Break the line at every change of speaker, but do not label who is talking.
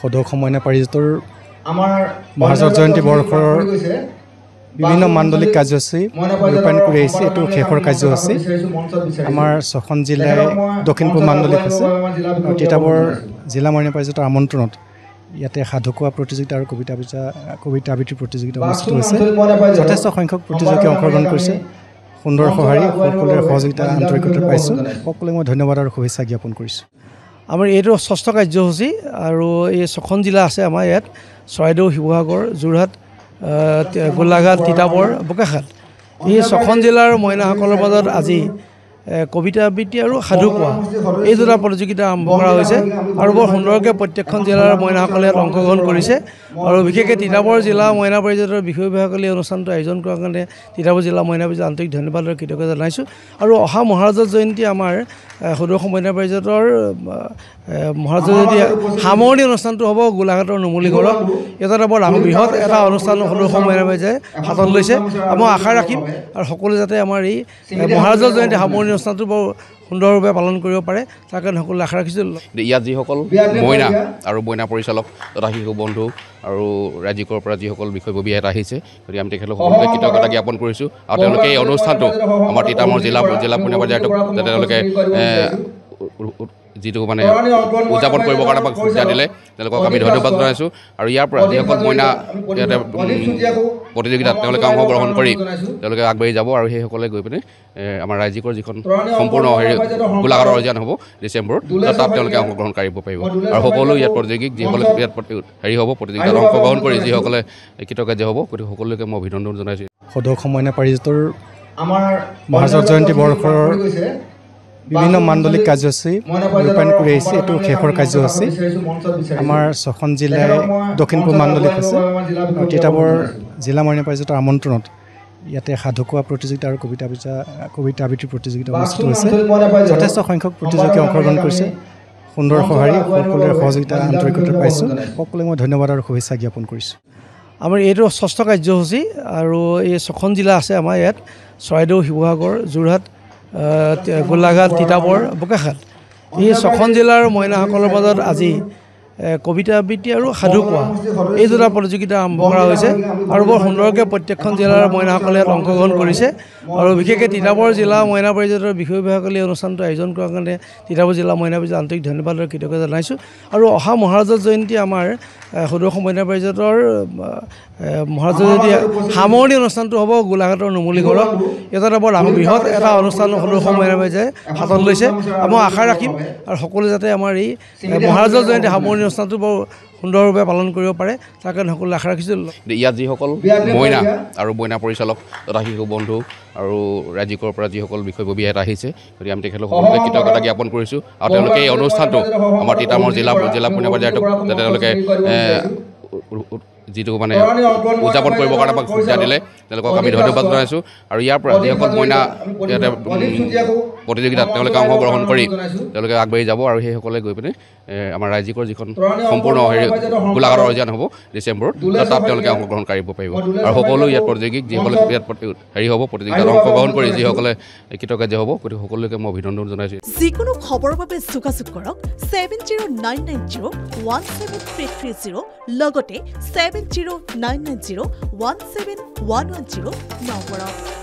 সদৌ সময় পাৰিজাতৰ মহাজৰ জয়ন্তী বৰ্ষৰ বিভিন্ন মাণ্ডলিক কাৰ্যসূচী ৰূপায়ণ কৰি আহিছে। এইটো শেষৰ কাৰ্যসূচী। আমাৰ 6খন জিলাই দক্ষিণ পূব মাণ্ডলিক আছে। তিতাবৰ জিলা মইনা পাৰিজাতৰ আমন্ত্ৰণত ইয়াতে সাধু কোৱা প্ৰতিযোগিতা আৰু কবিতা আবৃত্তিৰ প্ৰতিযোগিতা অনুষ্ঠিত হৈছে। যথেষ্ট সংখ্যক প্ৰতিযোগীয়ে অংশগ্ৰহণ কৰিছে। সুন্দৰ সঁহাৰি, সকলোৰে সহযোগিতা আন্তৰিকতা পাইছোঁ। সকলোকে মই ধন্যবাদ আৰু শুভেচ্ছা জ্ঞাপন কৰিছোঁ।
আমাৰ এইটো 6ষ্ঠ কাৰ্যসূচী আৰু এই 6খন জিলা আছে আমাৰ ইয়াত: চৰাইদেউ, শিৱসাগৰ, যোৰহাট, গোলাঘাট, তিতাবৰ, বোকাখাট। এই 6খন জিলাৰ মইনাসকলৰ মাজত আজি কবিতা আবৃত্তি আৰু সাধু কোৱা এই দুটা প্ৰতিযোগিতা আৰম্ভ কৰা হৈছে আৰু বৰ সুন্দৰকৈ প্ৰত্যেকখন জিলাৰ মইনাসকলে ইয়াত অংশগ্ৰহণ কৰিছে। আৰু বিশেষকৈ তিতাবৰ জিলা মইনা পাৰিজাতৰ বিষয়ববীয়াসকলে এই অনুষ্ঠানটো আয়োজন কৰাৰ কাৰণে তিতাবৰ জিলা মইনা পাৰিজাতৰ আন্তৰিক ধন্যবাদ আৰু কৃতজ্ঞতা জনাইছোঁ। আৰু অহা মহাৰাজৰ জয়ন্তী আমাৰ সদৌ মইনা পাৰিজাতৰ মহাৰাজৰ জয়ন্তী সামৰণি অনুষ্ঠানটো হ'ব গোলাঘাটৰ নুমলীগড়ত। এটা বৰ বৃহৎ এটা অনুষ্ঠান সদৌ মইনা পাৰিজাতে হাতত লৈছে। মই আশা ৰাখিম আৰু সকলোৱে যাতে আমাৰ এই মহাৰাজৰ জয়ন্তী সামৰণি অনুষ্ঠানটো বৰ সুন্দৰভাৱে পালন কৰিব পাৰে, তাৰ কাৰণে সকলোৱে আশা ৰাখিছোঁ।
ইয়াত যিসকল মইনা আৰু মইনা পৰিচালক তথা শিশু বন্ধু আৰু ৰাজ্যিকৰ পৰা যিসকল বিষয়ববীয়া ইয়াত আহিছে, গতিকে আমি তেখেতলোক সকলোকে কৃতজ্ঞতা জ্ঞাপন কৰিছোঁ। আৰু তেওঁলোকে এই অনুষ্ঠানটো আমাৰ তিতাবৰ জিলা মইনা পাৰিজাতক যাতে তেওঁলোকে যিটো উদযাপন কৰিবৰ কাৰণে আমাক সুবিধা দিলে, তেওঁলোকক আমি ধন্যবাদ জনাইছোঁ। আৰু ইয়াৰ পৰা যিসকল মইনা ইয়াতে প্ৰতিযোগিতাত তেওঁলোকে অংশগ্ৰহণ কৰি তেওঁলোকে আগবাঢ়ি যাব আৰু সেইসকলে গৈ পিনে আমাৰ ৰাজ্যিকৰ যিখন সম্পূৰ্ণ গোলাঘাটৰ অভিযান হ'ব ডিচেম্বৰত, তাত তেওঁলোকে অংশগ্ৰহণ কৰিব পাৰিব। আৰু সকলো ইয়াত প্ৰতিযোগীক যিসকলে ইয়াত হ'ব প্ৰতিযোগিতাত অংশগ্ৰহণ কৰি যিসকলে কৃতকাৰ্য হ'ব, গতিকে সকলোকে মই অভিনন্দন জনাইছোঁ।
সদৌ সময় পাৰিজাতৰ মহাজৰ জয়ন্তী বৰ্ষৰ বিভিন্ন মাণ্ডলিক কাৰ্যসূচী ৰূপায়ণ কৰি আহিছে। এইটো শেষৰ কাৰ্যসূচী। আমাৰ 6খন জিলাই দক্ষিণ পূব মাণ্ডলিক আছে। তিতাবৰ জিলা মইনা পাৰিজাতৰ আমন্ত্ৰণত ইয়াতে সাধু কোৱা প্ৰতিযোগিতা আৰু কবিতা আবৃত্তিৰ প্ৰতিযোগিতা অনুষ্ঠিত হৈছে। যথেষ্ট সংখ্যক প্ৰতিযোগীয়ে অংশগ্ৰহণ কৰিছে। সুন্দৰ সঁহাৰি, সকলোৰে সহযোগিতা আন্তৰিকতা পাইছোঁ। সকলোকে মই ধন্যবাদ আৰু শুভেচ্ছা জ্ঞাপন কৰিছোঁ।
আমাৰ এইটো 6ষ্ঠ কাৰ্যসূচী আৰু এই 6খন জিলা আছে আমাৰ ইয়াত: চৰাইদেউ, শিৱসাগৰ, যোৰহাট, গোলাঘাট, তিতাবৰ, বোকাখাট। এই 6খন জিলাৰ মইনাসকলৰ মাজত আজি কবিতা আবৃত্তি আৰু সাধু কোৱা এই দুটা প্ৰতিযোগিতা আৰম্ভ কৰা হৈছে আৰু বৰ সুন্দৰকৈ প্ৰত্যেকখন জিলাৰ মইনাসকলে ইয়াত অংশগ্ৰহণ কৰিছে। আৰু বিশেষকৈ তিতাবৰ জিলা মইনা পাৰিজাতৰ বিষয়ববীয়াসকলে এই অনুষ্ঠানটো আয়োজন কৰাৰ কাৰণে তিতাবৰ জিলা মইনা পাৰিজাতৰ আন্তৰিক ধন্যবাদ আৰু কৃতজ্ঞতা জনাইছোঁ। আৰু অহা মহাৰাজৰ জয়ন্তী আমাৰ সদৌ মইনা পাৰিজাতৰ মহাৰাজৰ জয়ন্তী সামৰণি অনুষ্ঠানটো হ'ব গোলাঘাটৰ নুমলীগড়ত। এটা বৰ বৃহৎ এটা অনুষ্ঠান সদৌ মইনা পাৰিজাতে হাতত লৈছে। মই আশা ৰাখিম আৰু সকলোৱে যাতে আমাৰ এই মহাৰাজৰ জয়ন্তী সামৰণি অনুষ্ঠানটো বৰ সুন্দৰভাৱে পালন কৰিব পাৰে, তাৰ কাৰণে সকলোৱে আশা ৰাখিছোঁ।
ইয়াত যিসকল মইনা আৰু মইনা পৰিচালক তথা শিশু বন্ধু আৰু ৰাজ্যিকৰ পৰা যিসকল বিষয়ববীয়া ইয়াত আহিছে, গতিকে আমি তেখেতলোক সকলোকে কৃতজ্ঞতা জ্ঞাপন কৰিছোঁ। আৰু তেওঁলোকে এই অনুষ্ঠানটো আমাৰ তিতাবৰ জিলা মইনা পাৰিজাতক যাতে তেওঁলোকে যিটো উদযাপন কৰিবৰ কাৰণে আমাক সুবিধা দিলে, তেওঁলোকক আমি ধন্যবাদ জনাইছোঁ। আৰু ইয়াৰ পৰা যিসকল মইনা ইয়াতে প্ৰতিযোগিতাত তেওঁলোকে অংশগ্ৰহণ কৰি তেওঁলোকে আগবাঢ়ি যাব আৰু সেইসকলে গৈ পিনে আমাৰ ৰাজ্যিকৰ যিখন সম্পূৰ্ণ গোলাঘাটৰ অভিযান হ'ব ডিচেম্বৰত, তাত তেওঁলোকে অংশগ্ৰহণ কৰিব পাৰিব। আৰু সকলো ইয়াত প্ৰতিযোগীক যিসকলে ইয়াত হ'ব প্ৰতিযোগিতাত অংশগ্ৰহণ কৰি যিসকলে কৃতকাৰ্য হ'ব, গতিকে সকলোকে মই অভিনন্দন জনাইছোঁ।
যিকোনো খবৰৰ বাবে যোগাযোগ কৰক 7099017330 লগতে 7099017110 নম্বৰত।